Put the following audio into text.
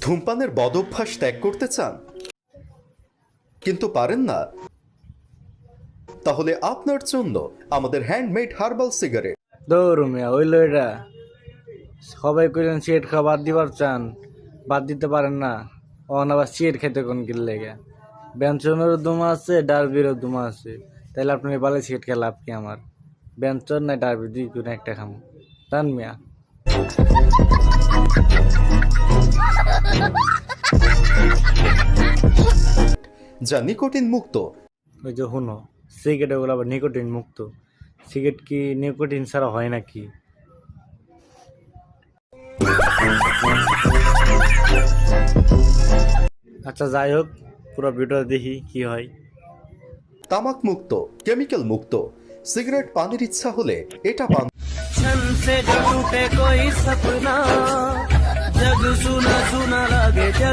ধূমপানের বদঅভ্যাস ত্যাগ করতে চান কিন্তু পারেন না? তাহলে আপনার জন্য আমাদের হ্যান্ডমেড হার্বাল সিগারেট। দৌড় মিয়া হইলো এটা। সবাই কইলেন সিগারেট খাওয়া বাদ দিবার চান, বাদ দিতে পারেন না। অন আবার সিগারেট খেতে কোন কিনলে গে? ব্যঞ্জনেরও দুমা আছে, ডারবিরও দুমা আছে। তাইলে আপনি বালে সিগারেট খেয়ে লাভ কি আমার? ব্যঞ্জন না ডারবি দুই কোনো একটা খামো। জান মিয়া। যা নিকোটিন মুক্ত। ওই যে হুনো সিগারেট ওগুলো আবার নিকোটিন মুক্ত। সিগারেট কি নিকোটিন ছাড়া হয় নাকি? আচ্ছা যাই হোক, পুরো ভিডিও দেখি কি হয়। তামাক মুক্ত, কেমিক্যাল মুক্ত সিগারেট পানির ইচ্ছা হলে এটা পান। से जो टूटे कोई सपना, जग सुना सुना लगे जग।